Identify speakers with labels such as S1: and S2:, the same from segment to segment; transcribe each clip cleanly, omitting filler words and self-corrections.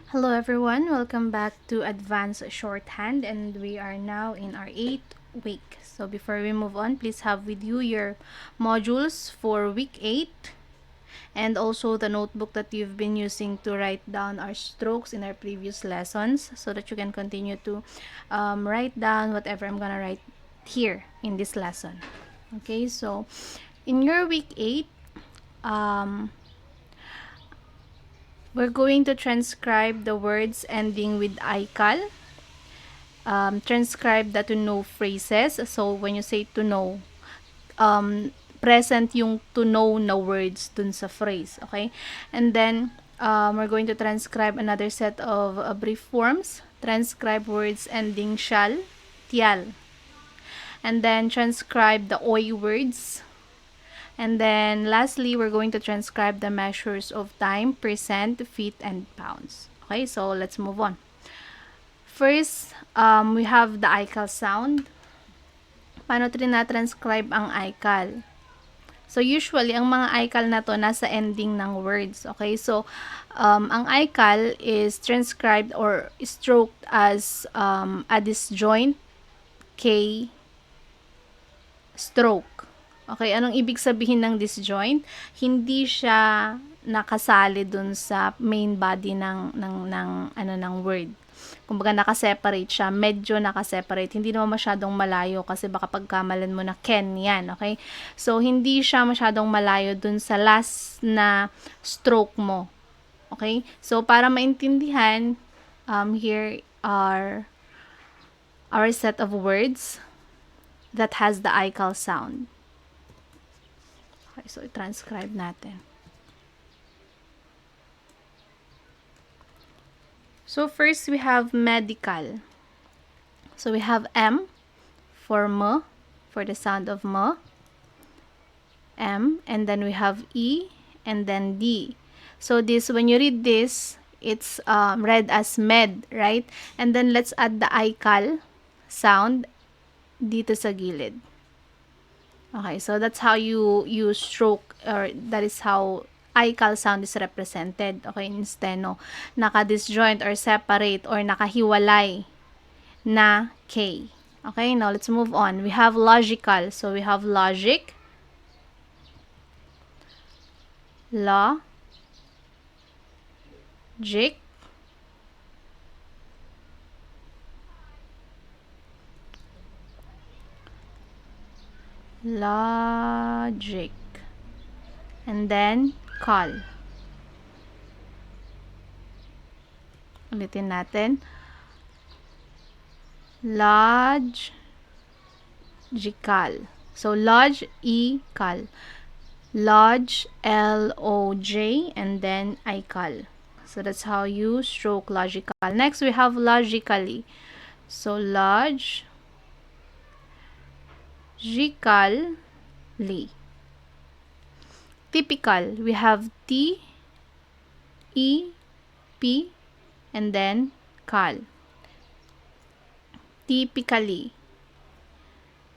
S1: Hello everyone, welcome back to Advanced Shorthand, and we are now in our 8th week. So before we move on, please have with you your modules for week 8 and also the notebook that you've been using to write down our strokes in our previous lessons so that you can continue to write down whatever I'm gonna write here in this lesson. Okay, so in your week 8, um, we're going to transcribe the words ending with ikal. Transcribe the to know phrases. So, when you say to know, present yung to know na words dun sa phrase. Okay? And then, we're going to transcribe another set of brief forms. Transcribe words ending shall, tial. And then, transcribe the oi words. And then, lastly, we're going to transcribe the measures of time, percent, feet, and pounds. Okay, so let's move on. First, we have the ikal sound. Paano transcribe ang ikal? So, usually, ang mga ikal na to nasa ending ng words. Okay? So, ang ikal is transcribed or stroked as a disjoint K stroke. Okay? Anong ibig sabihin ng disjoint? Hindi siya nakasali dun sa main body ng word. Kumbaga naka-separate siya, medyo naka-separate. Hindi naman masyadong malayo kasi baka pagkamalan mo na Ken yan, okay? So, hindi siya masyadong malayo dun sa last na stroke mo. Okay? So, para maintindihan, here are our set of words that has the ikal sound. Okay, so i-transcribe natin. So, first, we have medical. So, we have M for M, for the sound of M. M, and then we have E, and then D. So, this, when you read this, it's read as med, right? And then, let's add the ikal sound dito sa gilid. Okay, so that's how you stroke, or that is how ikal sound is represented, okay, in steno. Naka-disjoint or separate or nakahiwalay na K. Okay, now let's move on. We have logical. So, we have logic, law, jig, logic, and then call. Ulitin natin. Logical. So, log-e-cal. Lodge, L-O-J, and then I-cal. So, that's how you stroke logical. Next, we have logically. So, logically. Typical. We have T, E, P, and then cal. Typically.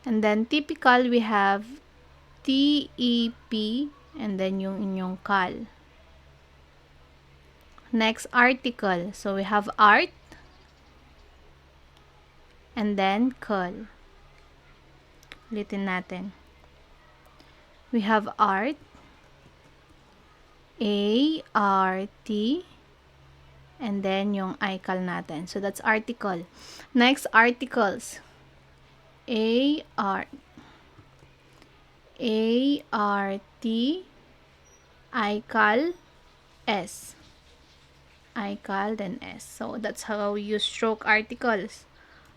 S1: And then typical, we have T-E-P, and then yung inyong cal. Next, article. So, we have art, and then cal. Ulitin natin. We have art, A-R-T, and then yung ikal natin. So, that's article. Next, articles. A-R-T, ikal, S. Ikal, then S. So, that's how you stroke articles.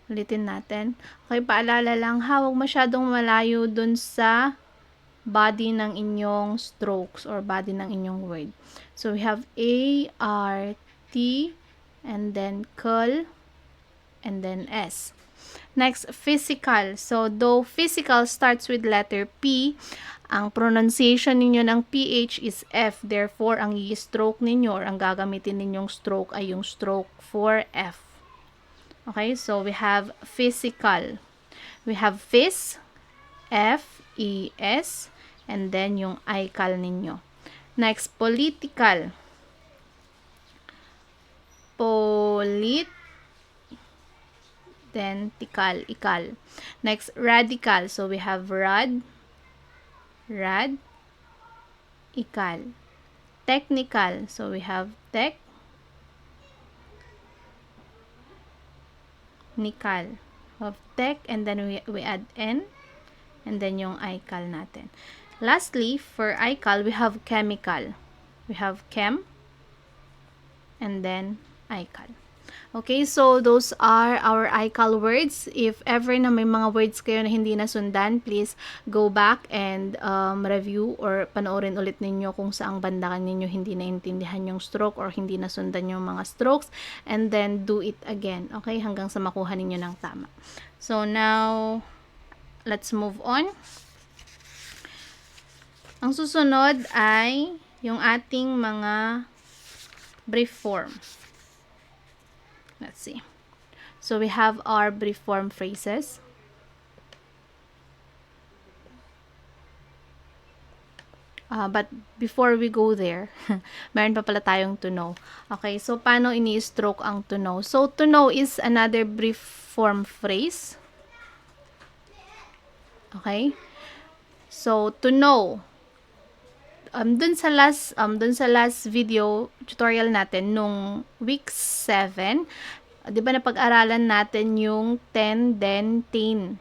S1: Ulitin natin. Okay, paalala lang ha, huwag masyadong malayo dun sa body ng inyong strokes or body ng inyong word. So, we have A-R-T, and then cul, and then S. Next, physical. So, though physical starts with letter P, ang pronunciation ninyo ng PH is F. Therefore, ang i-stroke ninyo or ang gagamitin ninyong stroke ay yung stroke for F. Okay, so we have physical. We have phys, F-E-S, and then yung ikal ninyo. Next, political. ikal. Next, radical. So, we have rad, ikal. Technical. So, we have nikal. We have tech, and then we add N, and then yung ical natin. Lastly, for ical, we have chemical. We have chem, and then ical. Okay, so those are our ical words. If ever na may mga words kayo na hindi nasundan, please go back and review or panoorin ulit ninyo kung saang banda ninyo hindi naintindihan yung stroke or hindi nasundan yung mga strokes, and then do it again, okay, hanggang sa makuha ninyo ng tama. So now, let's move on. Ang susunod ay yung ating mga brief form. Let's see. So, we have our brief form phrases. But before we go there, meron pa pala tayong to know. Okay, so paano ini-stroke ang to know? So, to know is another brief form phrase. Okay? So, to know. Dun sa last video tutorial natin nung week 7, 'di ba napag-aralan natin yung 10 then 10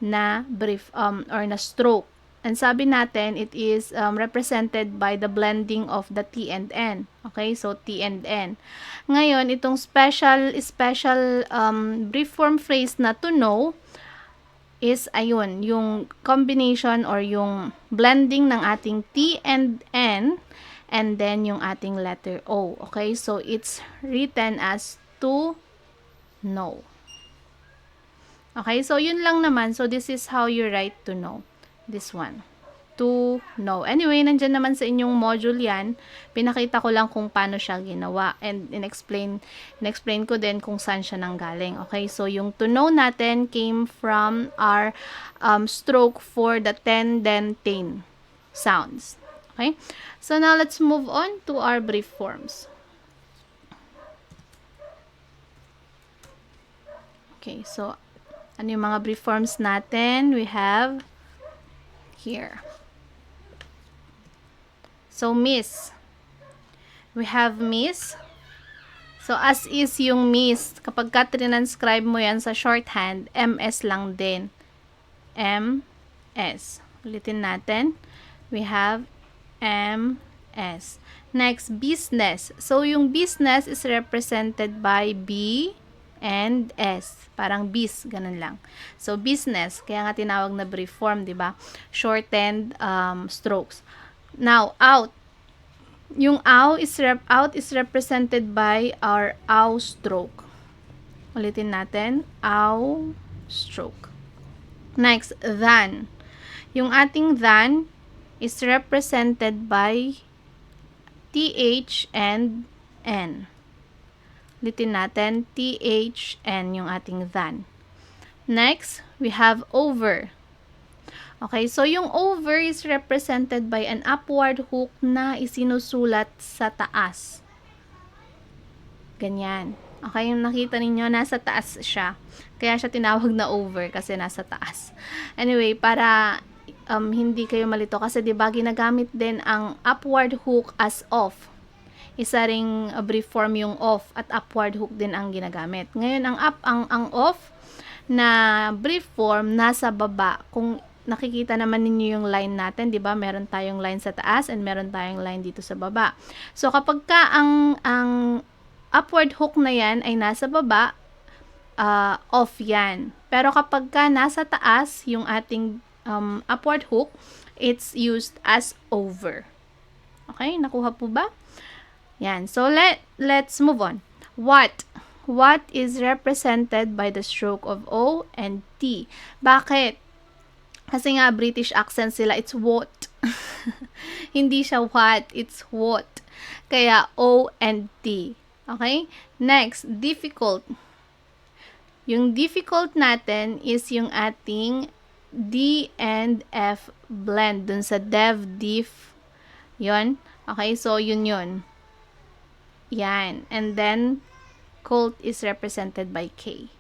S1: na brief or na stroke. And sabi natin it is represented by the blending of the T and N. Okay? So T and N. Ngayon, itong special brief form phrase na to know is ayun, yung combination or yung blending ng ating T and N and then yung ating letter O. Okay? So, it's written as to know. Okay? So, yun lang naman. So, this is how you write to know. This one. To know. Anyway, nandyan naman sa inyong module yan. Pinakita ko lang kung paano siya ginawa. And in-explain ko din kung saan siya nanggaling. Okay, so yung to know natin came from our stroke for the 10 then 10 sounds. Okay, so now let's move on to our brief forms. Okay, so ano yung mga brief forms natin? We have here. So, miss. We have miss. So, as is yung miss. Kapag ka transcribe mo yan sa shorthand, MS lang din. MS. Ulitin natin. We have MS. Next, business. So, yung business is represented by B and S. Parang bis, ganun lang. So, business. Kaya nga tinawag na brief form, di ba? Shortened strokes. Now, out. Yung out is represented by our ow stroke. Ulitin natin. Ow stroke. Next, than. Yung ating than is represented by TH and N. Ulitin natin. TH and yung ating than. Next, we have over. Okay, so yung over is represented by an upward hook na isinusulat sa taas. Ganyan. Okay, yung nakita ninyo, nasa taas siya. Kaya siya tinawag na over kasi nasa taas. Anyway, para hindi kayo malito kasi 'di ba ginagamit din ang upward hook as off. Isa ring brief form yung off at upward hook din ang ginagamit. Ngayon, ang off na brief form nasa baba. Kung nakikita naman ninyo yung line natin, 'di ba? Meron tayong line sa taas and meron tayong line dito sa baba. So kapag ka ang upward hook na 'yan ay nasa baba, off 'yan. Pero kapag ka nasa taas yung ating upward hook, it's used as over. Okay, nakuha po ba? Yan. So let's move on. What is represented by the stroke of O and T. Bakit? Kasi nga, British accent sila, it's what. Hindi siya what, it's what. Kaya, O and T. Okay? Next, difficult. Yung difficult natin is yung ating D and F blend. Dun sa dev, diff. Yun. Okay? So, yun. Yan. And then, Colt is represented by K.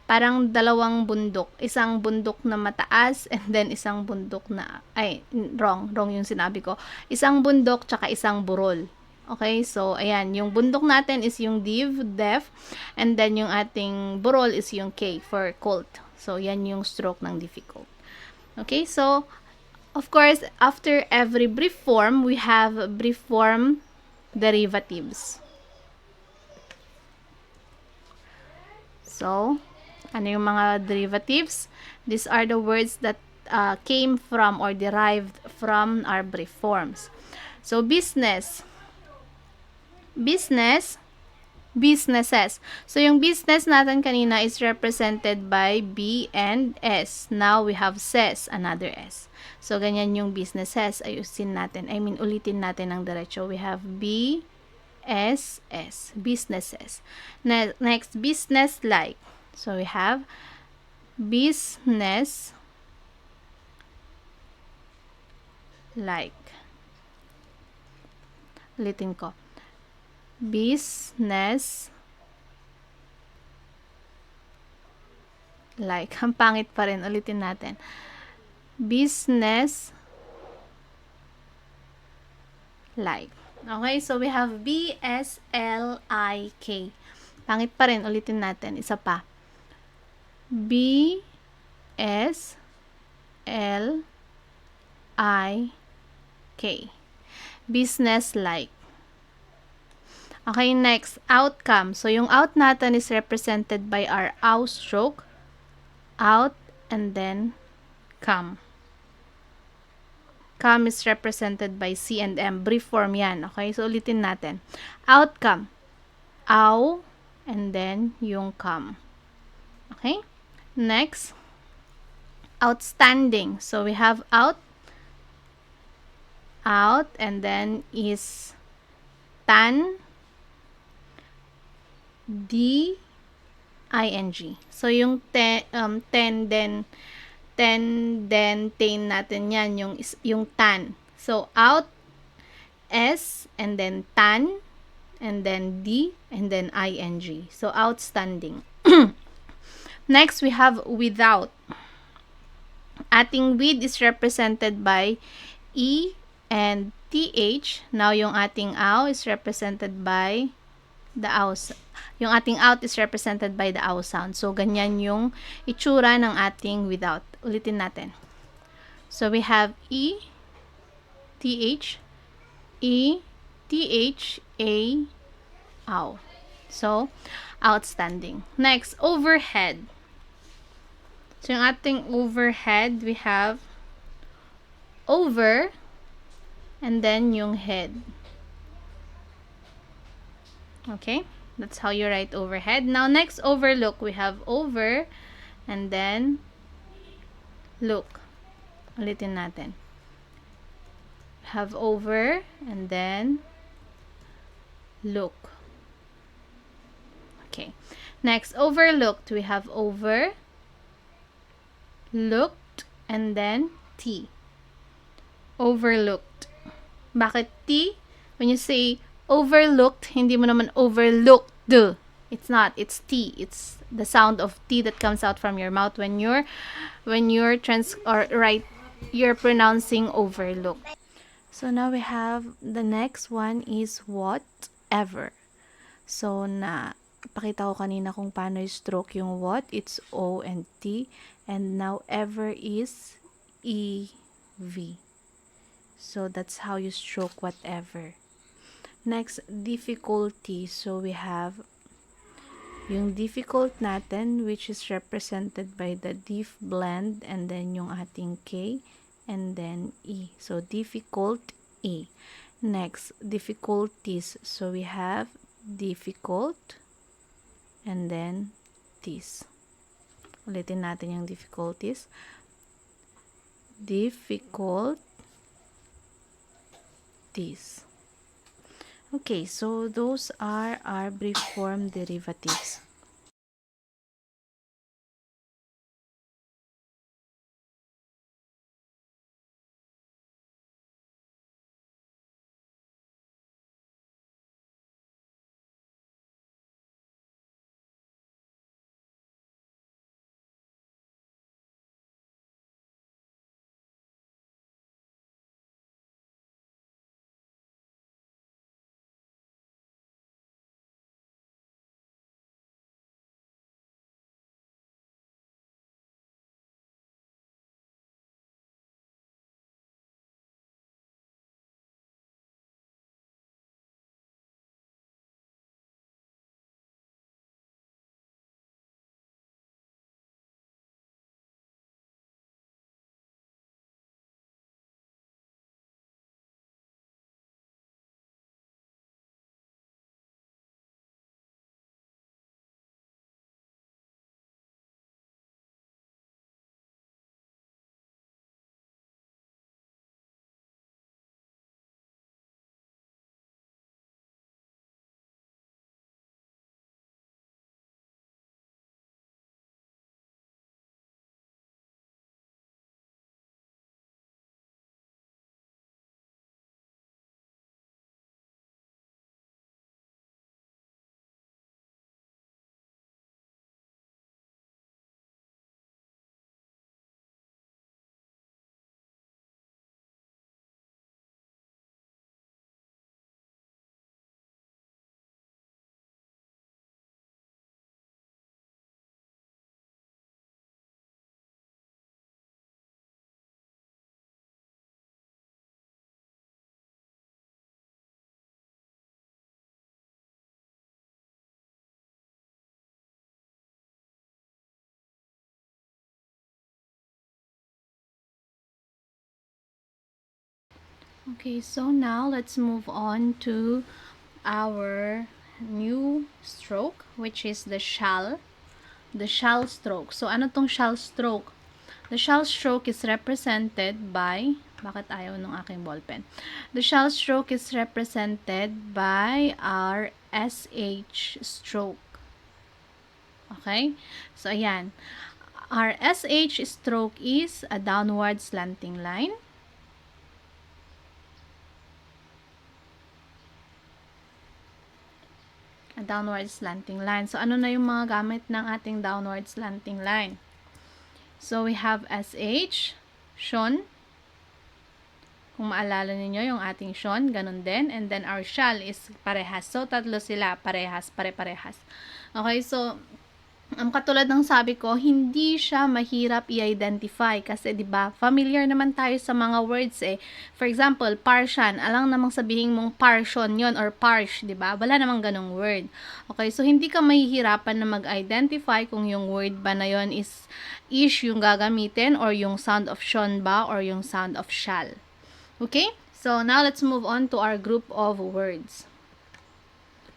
S1: Parang dalawang bundok. Isang bundok na mataas and then isang bundok na, wrong yung sinabi ko. Isang bundok tsaka isang burol. Okay, so ayan, yung bundok natin is yung def, and then yung ating burol is yung K for colt. So yan yung stroke ng difficult. Okay, so of course, after every brief form, we have brief form derivatives. So, ano yung mga derivatives? These are the words that came from or derived from our brief forms. So, business, businesses. So, yung business natin kanina is represented by B and S. Now, we have ses, another S. So, ganyan yung businesses. Ayusin natin. Ulitin natin ng diretso. We have B, S, S. Businesses. Next, business-like. So, we have business like. Ulitin ko. Business like. Ang pangit pa rin. Ulitin natin. Business like. Okay, so we have B-S-L-I-K. Pangit pa rin. Ulitin natin. Isa pa. B-S-L-I-K. Business like. Okay, next, outcome. So, yung out natin is represented by our ow stroke. Out, and then come. Come is represented by C and M. Brief form yan. Okay, so ulitin natin. Outcome. Ow, and then yung come. Okay? Next, outstanding. So, we have out, and then is tan, D-I-N-G. So, yung ten, then natin yan, yung tan. So, out, S, and then tan, and then D, and then I-N-G. So, outstanding. Next, we have without. Ating with is represented by E and TH. Now, yung ating ow is represented by the ow. Yung ating out is represented by the ow sound. So, ganyan yung itsura ng ating without. Ulitin natin. So, we have E, TH, E, TH, A, ow. So, outstanding. Next, overhead. So, yung ating overhead, we have over, and then yung head. Okay? That's how you write overhead. Now, next, overlook. We have over, and then look. Ulitin natin. We have over, and then look. Okay. Next, overlooked. We have over, looked, and then T. Overlooked. Bakit T? When you say overlooked, hindi mo naman overlooked. It's not. It's T. It's the sound of T that comes out from your mouth when you're you're pronouncing overlook. So now we have the next one is whatever. So na pakita ko kanina kung paano i-stroke yung what. It's O and T, and now ever is E-V. So that's how you stroke whatever. Next, difficulty. So we have yung difficult natin, which is represented by the diff blend, and then yung ating K, and then E. So difficult, E. Next, difficulties. So we have difficult, and then tis. Ulitin natin yung difficulties. Difficult, tis. Okay, so those are our brief form derivatives. Okay, so now let's move on to our new stroke, which is the shall. The shall stroke. So, ano tong shall stroke? The shall stroke is represented by, bakit ayaw nung aking ballpen? The shall stroke is represented by our SH stroke. Okay? So, ayan. Our SH stroke is a downward slanting line. A downward slanting line. So, ano na yung mga gamit ng ating downward slanting line? So, we have SH, Shon. Kung maalala ninyo yung ating Shon, ganun din. And then, our shall is parehas. So, tatlo sila, parehas, pare-parehas. Okay, so, katulad ng sabi ko, hindi siya mahirap i-identify kasi 'di ba? Familiar naman tayo sa mga words eh. For example, partian, alang namang sabihin mong partian 'yon or parsh, 'di ba? Wala namang ganong word. Okay, so hindi ka mahihirapan na mag-identify kung yung word ba na 'yon is ish yung gagamitin or yung sound of shon ba or yung sound of shall. Okay? So now let's move on to our group of words.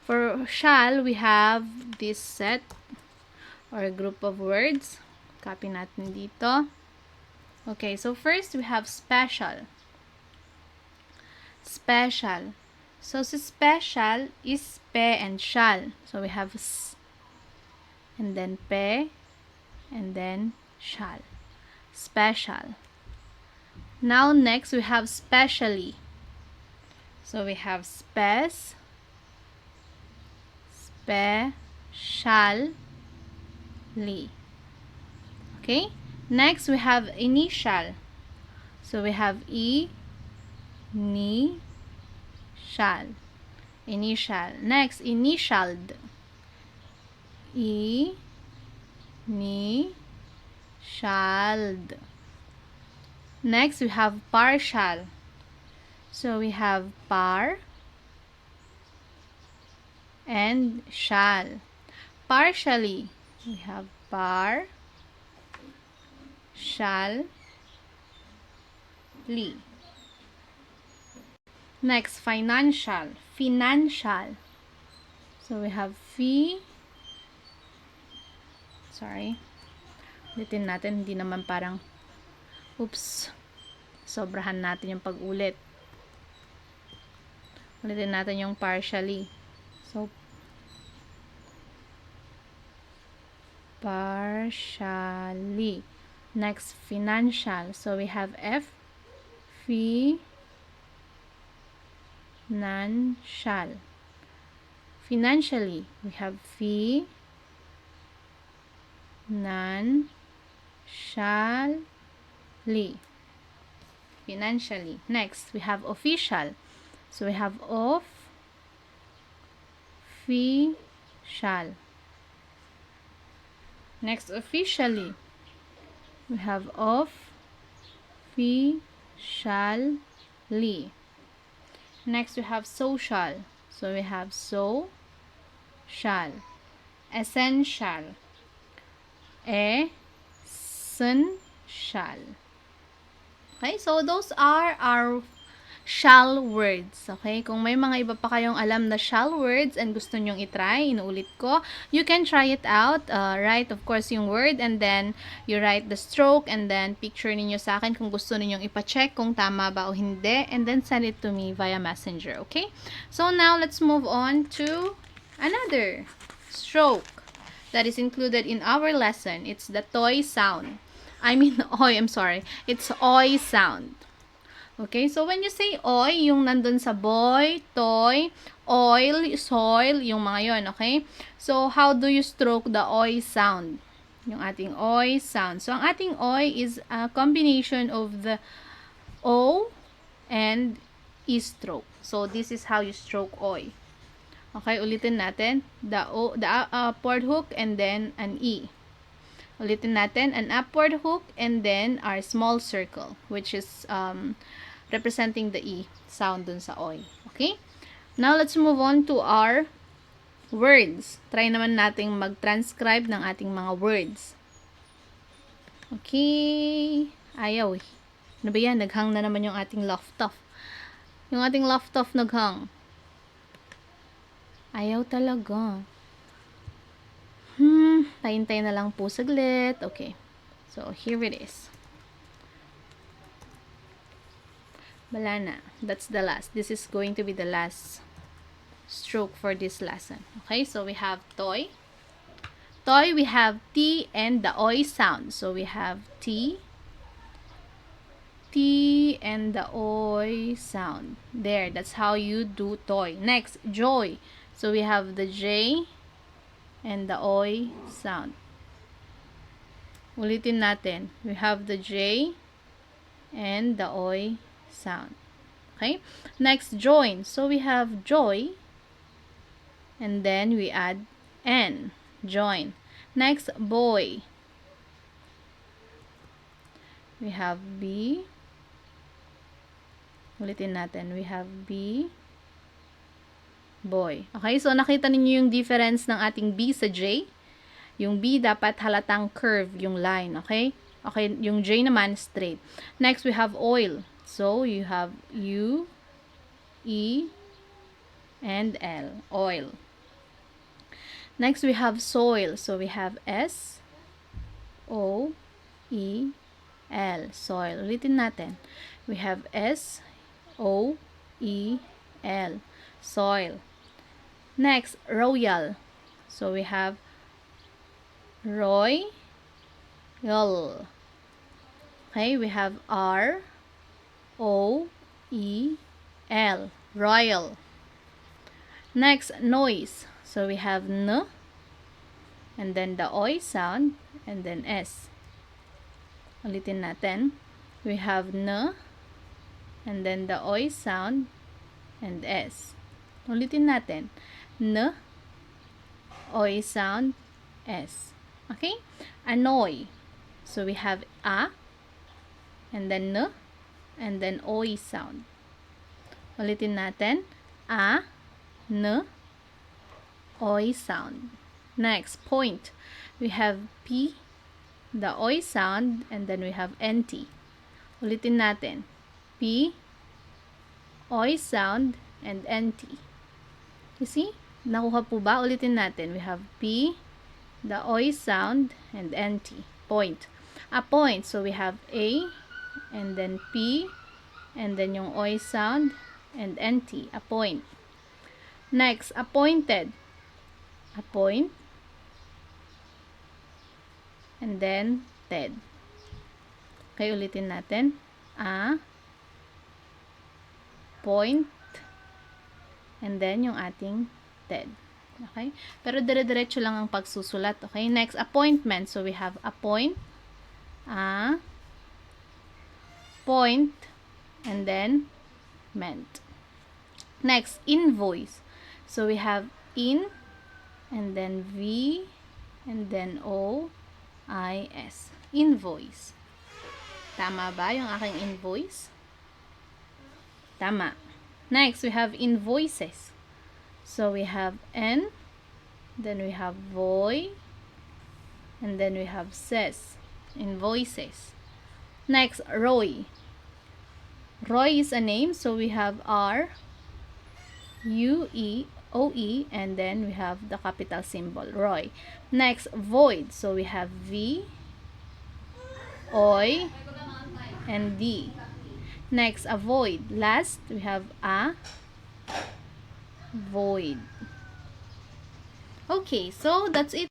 S1: For shall, we have this set or a group of words. Copy natin dito. Okay, so first we have special. Special. So, si special is pe and shall. So, we have s, and then pe, and then shall. Special. Now, next we have specially. So, we have spes, spe, shall, li. Okay? Next, we have initial. So, we have e, ni, shall. Initial. Next, initialed. E, ni, shalled. Next, we have partial. So, we have par and shall. Partially, we have par, shall, li. Next, financial. Financial. So, we have fee. Sorry. Ulitin natin. Hindi naman parang, oops. Sobrahan natin yung pag-ulit. Ulitin natin yung partially. So, partially. Next, financial. So, we have F, fee, financial. Financially, we have fee, financially. Financially. Next, we have official. So, we have of, fee, shall. Next, officially. We have of, fee, shall, li. Next, we have social. So, we have so, shall. Essential. Essential. Okay, so those are our shall words. Okay, kung may mga iba pa kayong alam na shall words and gusto nyong itry, inuulit ko, you can try it out. Write, of course, yung word and then you write the stroke and then picture ninyo sa akin kung gusto ninyong ipacheck kung tama ba o hindi and then send it to me via messenger. Okay, so now let's move on to another stroke that is included in our lesson. It's the toy sound. I mean, oi, I'm sorry. It's oi sound. Okay, so when you say oi, yung nandun sa boy, toy, oil, soil, yung mga yon, okay? So, how do you stroke the oi sound? Yung ating oi sound. So, ang ating oi is a combination of the o and e stroke. So, this is how you stroke oi. Okay, ulitin natin. The upward hook and then an e. Ulitin natin, an upward hook and then our small circle, which is representing the E sound dun sa oi. Okay? Now, let's move on to our words. Try naman nating mag-transcribe ng ating mga words. Okay. Ayaw eh. Ano ba yan? Naghang na naman yung ating laptop. Yung ating laptop naghang. Ayaw talaga. Pahintay na lang po saglit. Okay. So, here it is. Wala na. That's the last. This is going to be the last stroke for this lesson. Okay, so we have toy. Toy, we have T and the OI sound. So, we have T and the OI sound. There, that's how you do toy. Next, joy. So, we have the J and the OI sound. Ulitin natin. We have the J and the OI sound. Okay? Next, join. So, we have joy and then we add N. Join. Next, boy. We have B. Ulitin natin. We have B. Boy. Okay? So, nakita ninyo yung difference ng ating B sa J. Yung B dapat halatang curve yung line. Okay? Okay, yung J naman straight. Next, we have oil. So, you have U, E, and L. Oil. Next, we have soil. So, we have S, O, E, L. Soil. Ulitin natin. We have S, O, E, L. Soil. Next, royal. So, we have Roy, Yol. Okay, we have R, O, E, L. Royal. Next, noise. So, we have N, and then the OI sound, and then S. Ulitin natin. We have N, and then the OI sound, and S. Ulitin natin. N, OI sound, S. Okay? Annoy. So, we have A, and then N, and then OI sound. Ulitin natin. A, N, OI sound. Next, point. We have P, the OI sound, and then we have NT. Ulitin natin. P, OI sound, and NT. You see? Nakuha po ba? Ulitin natin. We have P, the OI sound, and NT. Point. A point. So, we have A, and then P, and then yung OI sound, and NT. A point. Next, appointed. A point, and then ted. Okay, ulitin natin. A, point, and then yung ating ted. Okay? Pero dire-diretso lang ang pagsusulat. Okay? Next, appointment. So, we have appoint, a, point, and then ment. Next, invoice. So, we have in, and then V, and then O, I, S. Invoice. Tama ba yung aking invoice? Tama. Next, we have invoices. So, we have N, then we have voy, and then we have ses. Invoices. Next, Roy. Roy is a name, so we have R, U, E, O, E, and then we have the capital symbol, Roy. Next, void. So, we have V, Oy, and D. Next, avoid. Last, we have a, void. Okay, so that's it.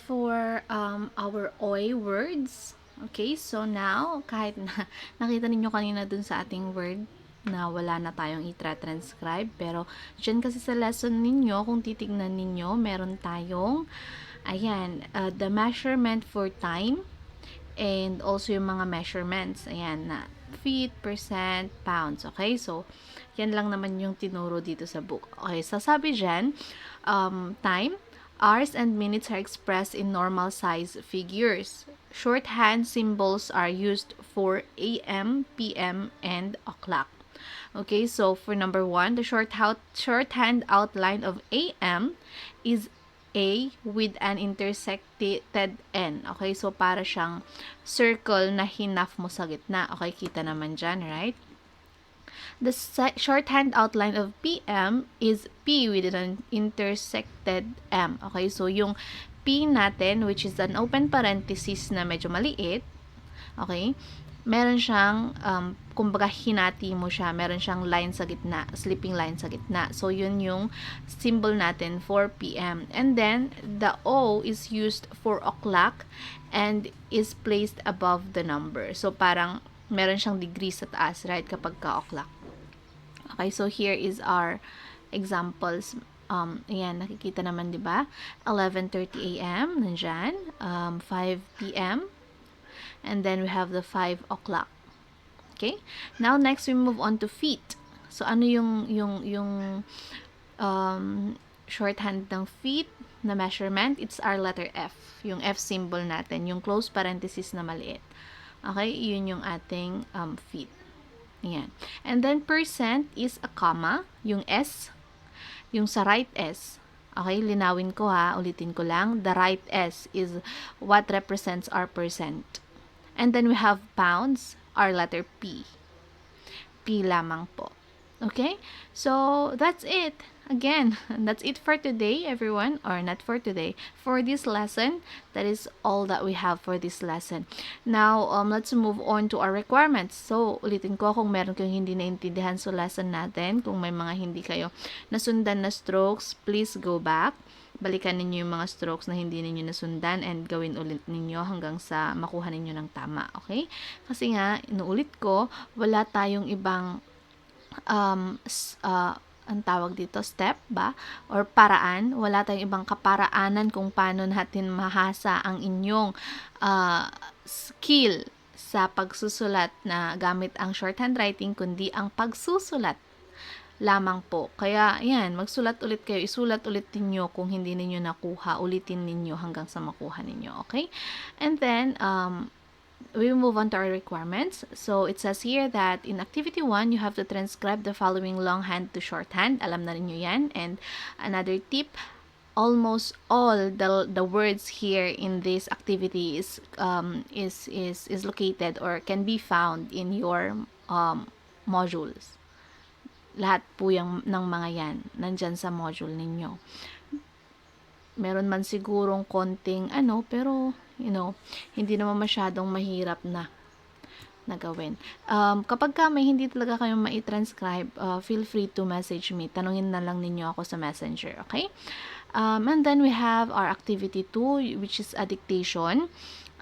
S1: for our OY words. Okay, so now, kahit na nakita ninyo kanina dun sa ating word na wala na tayong i-transcribe, pero dyan kasi sa lesson ninyo, kung titignan ninyo, meron tayong, ayan, the measurement for time, and also yung mga measurements, ayan, na feet, percent, pounds, okay? So, yan lang naman yung tinuro dito sa book. Okay, so sabi dyan, time, hours and minutes are expressed in normal size figures. Shorthand symbols are used for AM, PM, and o'clock. Okay, so for number 1, the shorthand outline of AM is A with an intersected N. Okay, so para siyang circle na hinaf mo sa gitna. Okay, kita naman dyan, right? The shorthand outline of PM is P with an intersected M. Okay, so yung P natin, which is an open parenthesis na medyo maliit, okay, meron siyang, kumbaga hinati mo siya, meron siyang line sa gitna, sleeping line sa gitna. So, yun yung symbol natin for PM. And then, the O is used for o'clock and is placed above the number. So, parang meron siyang degree sa taas, right, kapag ka-o'clock. Okay, so here is our examples. Ayan, nakikita naman, di ba? 11:30 a.m., nandyan. 5 p.m., and then we have the 5 o'clock. Okay? Now, next, we move on to feet. So, ano yung shorthand ng feet na measurement? It's our letter F. Yung F symbol natin. Yung close parenthesis na maliit. Okay? Yun yung ating feet. Ayan. And then, percent is a comma. Yung S, yung sa right S. Okay? Linawin ko ha. Ulitin ko lang. The right S is what represents our percent. And then we have pounds, our letter P. P lamang po. Okay? So, that's it. Again, that's it for today, everyone. Or not for today. For this lesson, that is all that we have for this lesson. Now, let's move on to our requirements. So, ulitin ko kung meron kayong hindi naintindihan sa lesson natin, kung may mga hindi kayo nasundan na strokes, please go back. Balikan ninyo yung mga strokes na hindi ninyo nasundan and gawin ulit ninyo hanggang sa makuha ninyo ng tama, okay? Kasi nga, inuulit ko, wala tayong ibang ang tawag dito, step ba? Or paraan. Wala tayong ibang kaparaanan kung paano natin mahasa ang inyong skill sa pagsusulat na gamit ang shorthand writing, kundi ang pagsusulat lamang po. Kaya, yan, magsulat ulit kayo. Isulat ulit ninyo kung hindi ninyo nakuha. Ulitin ninyo hanggang sa makuha ninyo. Okay? And then, we move on to our requirements. So, it says here that in activity 1, you have to transcribe the following longhand to shorthand. Alam na ninyo yan. And another tip, almost all the words here in this activity is located or can be found in your modules. Lahat po yung ng mga yan, nandyan sa module ninyo. Meron man sigurong konting pero, hindi naman masyadong mahirap na gawin. Kapag may hindi talaga kayong mai-transcribe, feel free to message me. Tanungin na lang ninyo ako sa messenger, okay? And then we have our activity 2, which is a dictation.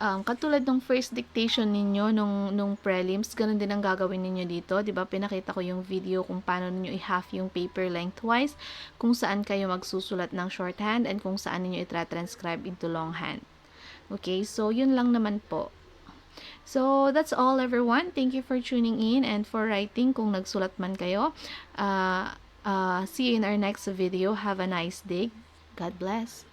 S1: Katulad ng first dictation ninyo nung prelims, ganun din ang gagawin ninyo dito. 'Di ba? Pinakita ko yung video kung paano niyo i-half yung paper lengthwise, kung saan kayo magsusulat ng shorthand, and kung saan niyo i-transcribe into longhand. Okay? So, yun lang naman po. So, that's all, everyone. Thank you for tuning in and for writing kung nagsulat man kayo. See you in our next video. Have a nice day. God bless.